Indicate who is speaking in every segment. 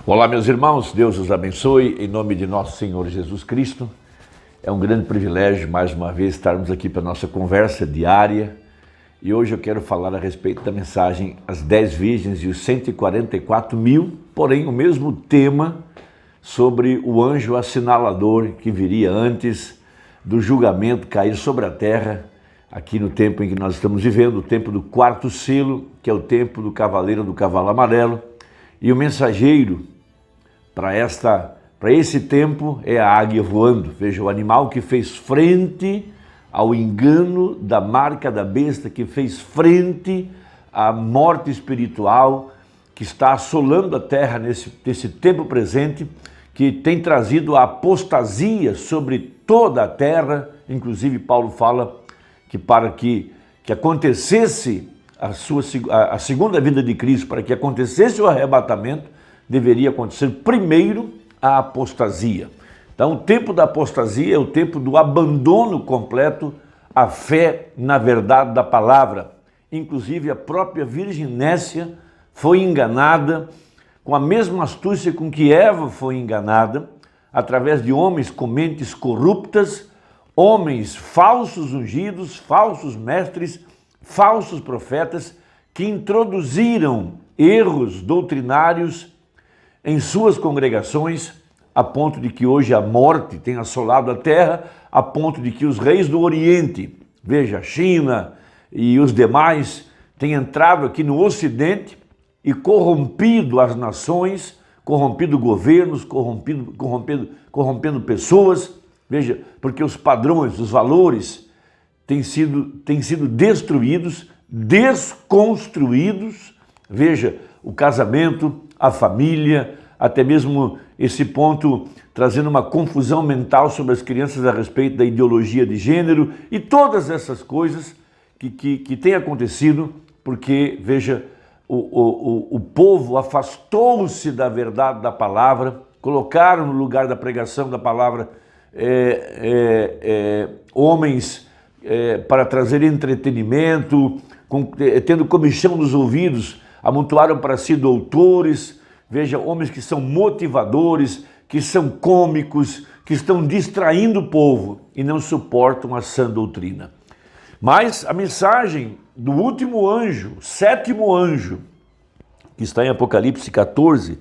Speaker 1: Olá, meus irmãos, Deus os abençoe, em nome de nosso Senhor Jesus Cristo. É um grande privilégio, mais uma vez, estarmos aqui para a nossa conversa diária. E hoje eu quero falar a respeito da mensagem As 10 Virgens e os 144 mil, porém o mesmo tema sobre o anjo assinalador que viria antes do julgamento cair sobre a terra, aqui no tempo em que nós estamos vivendo, o tempo do quarto selo, que é o tempo do cavaleiro do cavalo amarelo, e o mensageiro para esse tempo é a águia voando. Veja, o animal que fez frente ao engano da marca da besta, que fez frente à morte espiritual que está assolando a terra nesse tempo presente, que tem trazido a apostasia sobre toda a terra. Inclusive Paulo fala que para que acontecesse a segunda vinda de Cristo, para que acontecesse o arrebatamento, deveria acontecer primeiro a apostasia. Então, o tempo da apostasia é o tempo do abandono completo à fé na verdade da palavra. Inclusive, a própria Virgem Nécia foi enganada com a mesma astúcia com que Eva foi enganada, através de homens com mentes corruptas, homens falsos ungidos, falsos mestres, falsos profetas, que introduziram erros doutrinários em suas congregações, a ponto de que hoje a morte tem assolado a terra, a ponto de que os reis do Oriente, veja, a China e os demais, têm entrado aqui no Ocidente e corrompido as nações, corrompido governos, corrompendo pessoas. Veja, porque os padrões, os valores têm sido destruídos, desconstruídos. Veja, o casamento, a família, até mesmo esse ponto trazendo uma confusão mental sobre as crianças a respeito da ideologia de gênero e todas essas coisas que têm acontecido porque, veja, o povo afastou-se da verdade da palavra, colocaram no lugar da pregação da palavra homens para trazer entretenimento, tendo comichão nos ouvidos, amontoaram para si doutores, veja, homens que são motivadores, que são cômicos, que estão distraindo o povo e não suportam a sã doutrina. Mas a mensagem do último anjo, sétimo anjo, que está em Apocalipse 14,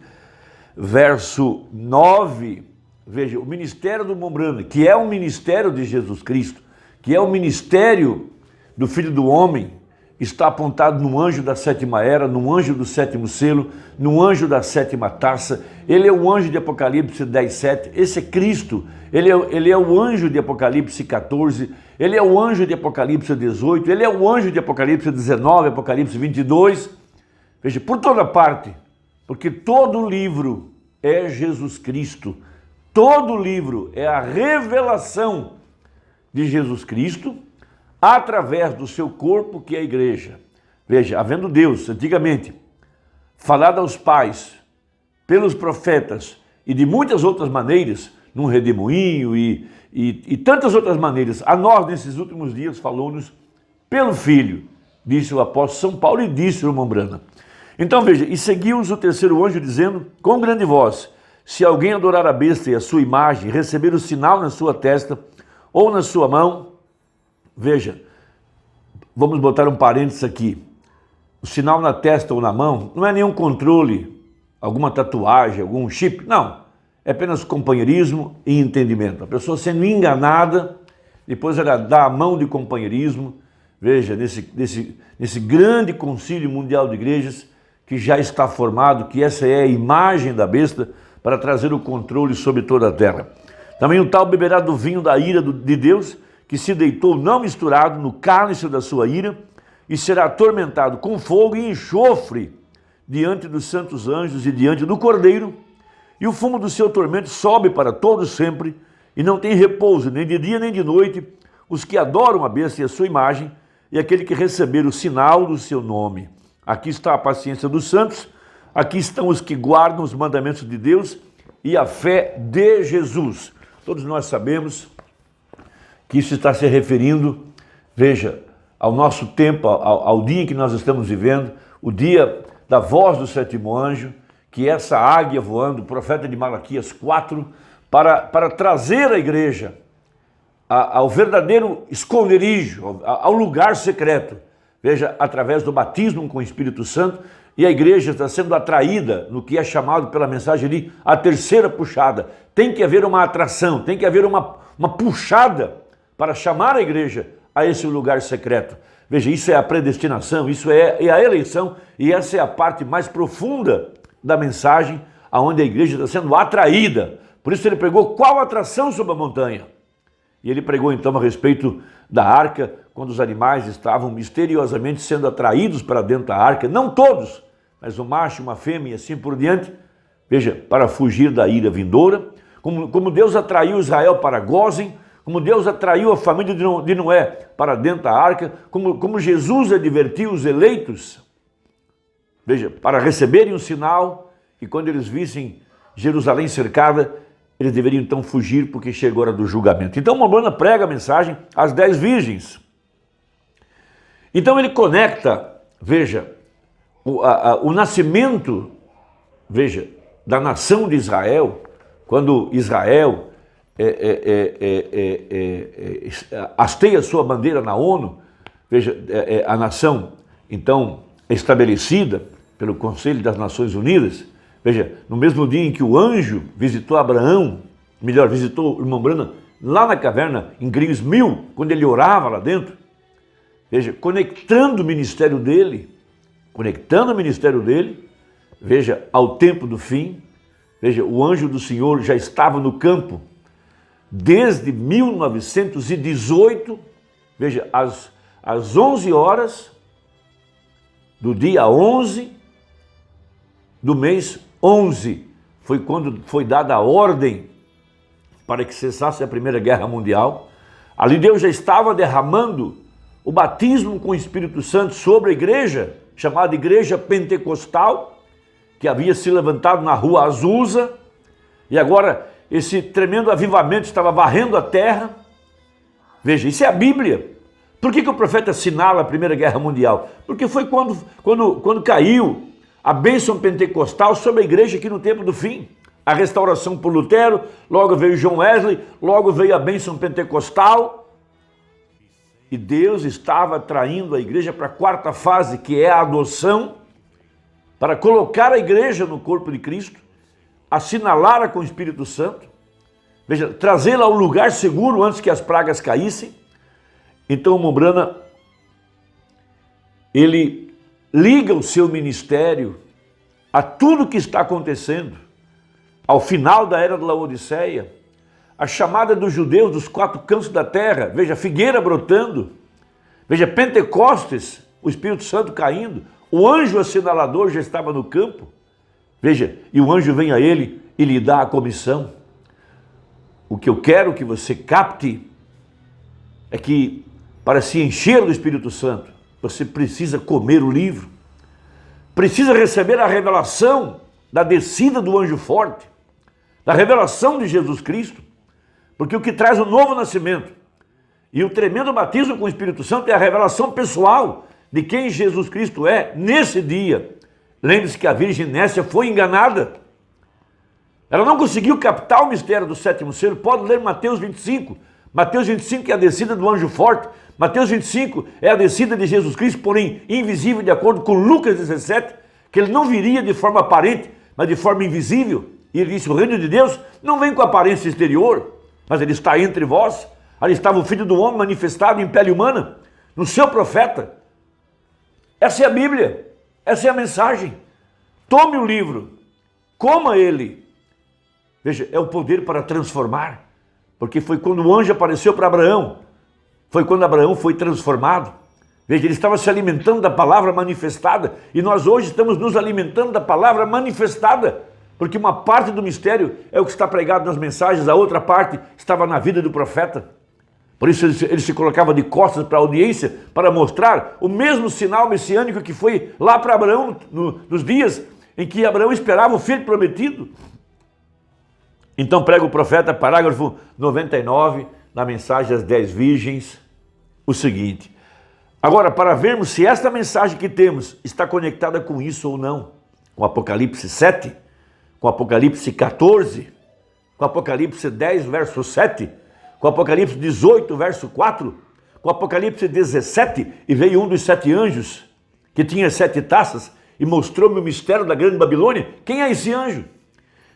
Speaker 1: verso 9, veja, o ministério do Mombrana, que é o ministério de Jesus Cristo, que é o ministério do Filho do Homem, está apontado no anjo da sétima era, no anjo do sétimo selo, no anjo da sétima taça. Ele é o anjo de Apocalipse 10:7, esse é Cristo. Ele é o anjo de Apocalipse 14, ele é o anjo de Apocalipse 18, ele é o anjo de Apocalipse 19, Apocalipse 22. Veja, por toda parte, porque todo livro é Jesus Cristo, todo livro é a revelação de Jesus Cristo, através do seu corpo, que é a igreja. Veja, havendo Deus, antigamente, falado aos pais, pelos profetas e de muitas outras maneiras, num redemoinho e tantas outras maneiras, a nós, nesses últimos dias, falou-nos pelo Filho, disse o apóstolo São Paulo e disse o irmão Brana. Então veja, e seguiu-os o terceiro anjo dizendo, com grande voz, se alguém adorar a besta e a sua imagem, receber o sinal na sua testa ou na sua mão. Veja, vamos botar um parênteses aqui. O sinal na testa ou na mão não é nenhum controle, alguma tatuagem, algum chip, não. É apenas companheirismo e entendimento. A pessoa sendo enganada, depois ela dá a mão de companheirismo. Veja, nesse grande concílio mundial de igrejas que já está formado, que essa é a imagem da besta para trazer o controle sobre toda a terra. Também o tal beberá do vinho da ira de Deus, que se deitou não misturado no cálice da sua ira, e será atormentado com fogo e enxofre diante dos santos anjos e diante do Cordeiro, e o fumo do seu tormento sobe para todos sempre, e não tem repouso nem de dia nem de noite, os que adoram a besta e a sua imagem, e aquele que receber o sinal do seu nome. Aqui está a paciência dos santos, aqui estão os que guardam os mandamentos de Deus e a fé de Jesus. Todos nós sabemos que isso está se referindo, veja, ao nosso tempo, ao dia em que nós estamos vivendo, o dia da voz do sétimo anjo, que essa águia voando, o profeta de Malaquias 4, para trazer a igreja ao verdadeiro esconderijo, ao lugar secreto. Veja, através do batismo com o Espírito Santo, e a igreja está sendo atraída no que é chamado pela mensagem ali, a terceira puxada. Tem que haver uma atração, tem que haver uma puxada para chamar a igreja a esse lugar secreto. Veja, isso é a predestinação, isso é a eleição, e essa é a parte mais profunda da mensagem, aonde a igreja está sendo atraída. Por isso ele pregou qual atração sobre a montanha. E ele pregou então a respeito da arca, quando os animais estavam misteriosamente sendo atraídos para dentro da arca, não todos, mas um macho, uma fêmea e assim por diante, veja, para fugir da ira vindoura, como Deus atraiu Israel para Gósen, como Deus atraiu a família de Noé para dentro da arca, como Jesus advertiu os eleitos, veja, para receberem um sinal, e quando eles vissem Jerusalém cercada, eles deveriam então fugir, porque chegou a hora do julgamento. Então Mombrana prega a mensagem às 10 virgens. Então ele conecta, veja, o nascimento, veja, da nação de Israel, quando Israel hasteia sua bandeira na ONU, veja, a nação então estabelecida pelo Conselho das Nações Unidas. Veja, no mesmo dia em que o anjo visitou Abraão, melhor, visitou o irmão Branham lá na caverna, em Green Mill, quando ele orava lá dentro, veja, conectando o ministério dele, veja, ao tempo do fim. Veja, o anjo do Senhor já estava no campo desde 1918, veja, às 11 horas do dia 11 do mês 11, foi quando foi dada a ordem para que cessasse a Primeira Guerra Mundial. Ali Deus já estava derramando o batismo com o Espírito Santo sobre a igreja, chamada Igreja Pentecostal, que havia se levantado na rua Azusa, e agora esse tremendo avivamento estava varrendo a terra. Veja, isso é a Bíblia. Por que o profeta assinala a Primeira Guerra Mundial? Porque foi quando caiu a bênção pentecostal sobre a igreja aqui no tempo do fim. A restauração por Lutero, logo veio John Wesley, logo veio a bênção pentecostal. E Deus estava atraindo a igreja para a quarta fase, que é a adoção, para colocar a igreja no corpo de Cristo, assinalá-la com o Espírito Santo, veja, trazê-la ao lugar seguro antes que as pragas caíssem. Então Mombrana, ele liga o seu ministério a tudo que está acontecendo, ao final da era da Laodiceia, a chamada dos judeus dos 4 cantos da terra, veja, figueira brotando, veja, Pentecostes, o Espírito Santo caindo, o anjo assinalador já estava no campo, veja, e o anjo vem a ele e lhe dá a comissão. O que eu quero que você capte é que, para se encher do Espírito Santo, você precisa comer o livro, precisa receber a revelação da descida do anjo forte, da revelação de Jesus Cristo, porque o que traz o novo nascimento e o tremendo batismo com o Espírito Santo é a revelação pessoal de quem Jesus Cristo é nesse dia. Lembre-se que a Virgem Nécia foi enganada. Ela não conseguiu captar o mistério do 7º selo. Pode ler Mateus 25. Mateus 25 é a descida do anjo forte. Mateus 25 é a descida de Jesus Cristo, porém invisível, de acordo com Lucas 17, que ele não viria de forma aparente, mas de forma invisível. E ele disse, o reino de Deus não vem com aparência exterior, mas ele está entre vós. Ali estava o Filho do Homem manifestado em pele humana, no seu profeta. Essa é a Bíblia, essa é a mensagem. Tome o livro, coma ele. Veja, é o poder para transformar, porque foi quando o anjo apareceu para Abraão, foi quando Abraão foi transformado. Veja, ele estava se alimentando da palavra manifestada, e nós hoje estamos nos alimentando da palavra manifestada, porque uma parte do mistério é o que está pregado nas mensagens, a outra parte estava na vida do profeta. Por isso ele se colocava de costas para a audiência, para mostrar o mesmo sinal messiânico que foi lá para Abraão, nos dias em que Abraão esperava o filho prometido. Então prega o profeta, parágrafo 99, na mensagem às 10 virgens, o seguinte. Agora, para vermos se esta mensagem que temos está conectada com isso ou não, com Apocalipse 7, com Apocalipse 14, com Apocalipse 10, verso 7, com Apocalipse 18, verso 4, com Apocalipse 17, e veio um dos 7 anjos, que tinha 7 taças, e mostrou-me o mistério da grande Babilônia. Quem é esse anjo?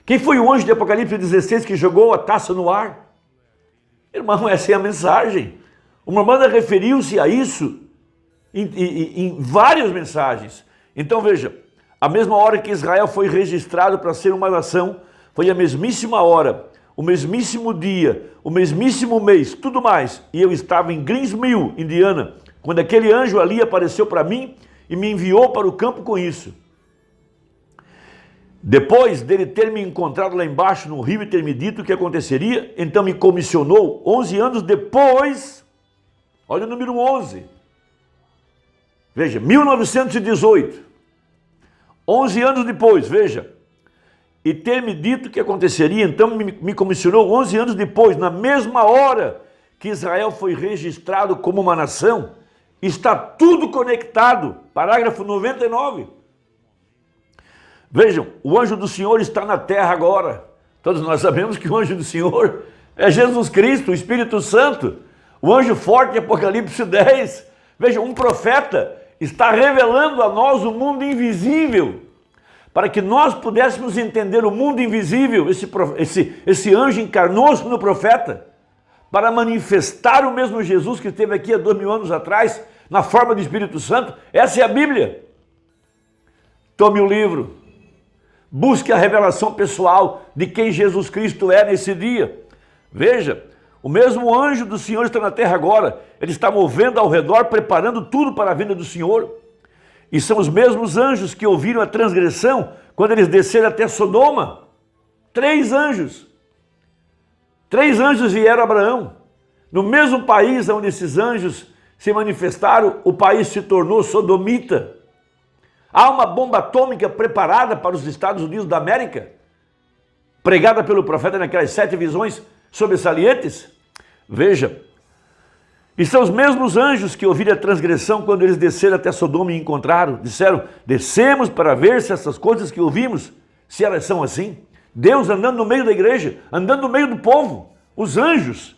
Speaker 1: Quem foi o anjo de Apocalipse 16 que jogou a taça no ar? Irmão, essa é a mensagem. O Maimônides referiu-se a isso em várias mensagens. Então veja, a mesma hora que Israel foi registrado para ser uma nação, foi a mesmíssima hora, o mesmíssimo dia, o mesmíssimo mês, tudo mais. E eu estava em Greensmill, Indiana, quando aquele anjo ali apareceu para mim e me enviou para o campo com isso. Depois dele ter me encontrado lá embaixo no rio e ter me dito o que aconteceria, então me comissionou 11 anos depois, olha o número 11, veja, 1918, 11 anos depois, veja, e ter me dito o que aconteceria, então me comissionou 11 anos depois, na mesma hora que Israel foi registrado como uma nação. Está tudo conectado, parágrafo 99. Vejam, o anjo do Senhor está na terra agora. Todos nós sabemos que o anjo do Senhor é Jesus Cristo, o Espírito Santo. O anjo forte de Apocalipse 10. Vejam, um profeta está revelando a nós o mundo invisível. Para que nós pudéssemos entender o mundo invisível, esse anjo encarnou-se no profeta para manifestar o mesmo Jesus que esteve aqui há 2000 anos atrás, na forma do Espírito Santo. Essa é a Bíblia. Tome o livro. Busque a revelação pessoal de quem Jesus Cristo é nesse dia. Veja, o mesmo anjo do Senhor está na terra agora. Ele está movendo ao redor, preparando tudo para a vinda do Senhor. E são os mesmos anjos que ouviram a transgressão quando eles desceram até Sodoma. 3 anjos. 3 anjos vieram a Abraão. No mesmo país onde esses anjos se manifestaram, o país se tornou sodomita. Há uma bomba atômica preparada para os Estados Unidos da América, pregada pelo profeta naquelas 7 visões sobressalentes. Veja, e são os mesmos anjos que ouviram a transgressão quando eles desceram até Sodoma e encontraram. Disseram, descemos para ver se essas coisas que ouvimos, se elas são assim. Deus andando no meio da igreja, andando no meio do povo, os anjos.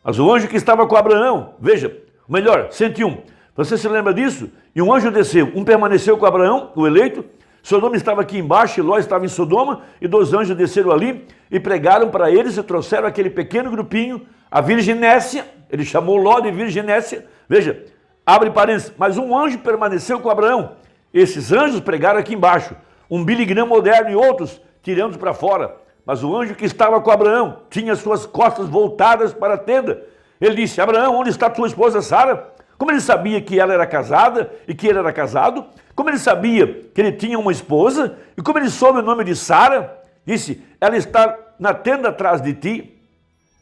Speaker 1: Mas o anjo que estava com Abraão, veja, melhor, 101. Você se lembra disso? E um anjo desceu, um permaneceu com Abraão, o eleito, Sodoma estava aqui embaixo, e Ló estava em Sodoma, e 2 anjos desceram ali e pregaram para eles e trouxeram aquele pequeno grupinho, a virginécia, ele chamou Ló de virginécia, veja, abre parênteses, mas um anjo permaneceu com Abraão. Esses anjos pregaram aqui embaixo, um Billy Graham moderno e outros tirando para fora, mas o anjo que estava com Abraão tinha suas costas voltadas para a tenda. Ele disse, Abraão, onde está tua esposa Sara? Como ele sabia que ela era casada e que ele era casado, como ele sabia que ele tinha uma esposa, e como ele soube o nome de Sara, disse, ela está na tenda atrás de ti.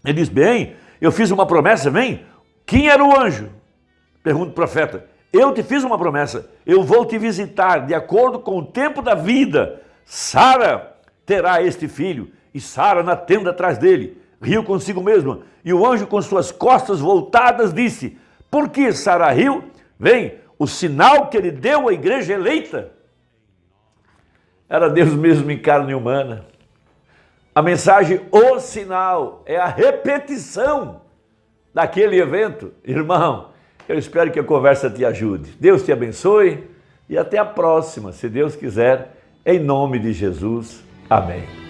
Speaker 1: Ele disse, bem, eu fiz uma promessa, vem. Quem era o anjo? Pergunta o profeta. Eu te fiz uma promessa, eu vou te visitar de acordo com o tempo da vida. Sara terá este filho, e Sara na tenda atrás dele. Riu consigo mesma, e o anjo com suas costas voltadas disse, por que Sara riu? Vem, o sinal que ele deu à igreja eleita era Deus mesmo em carne humana. A mensagem, o sinal, é a repetição daquele evento. Irmão, eu espero que a conversa te ajude. Deus te abençoe e até a próxima, se Deus quiser, em nome de Jesus. Amém.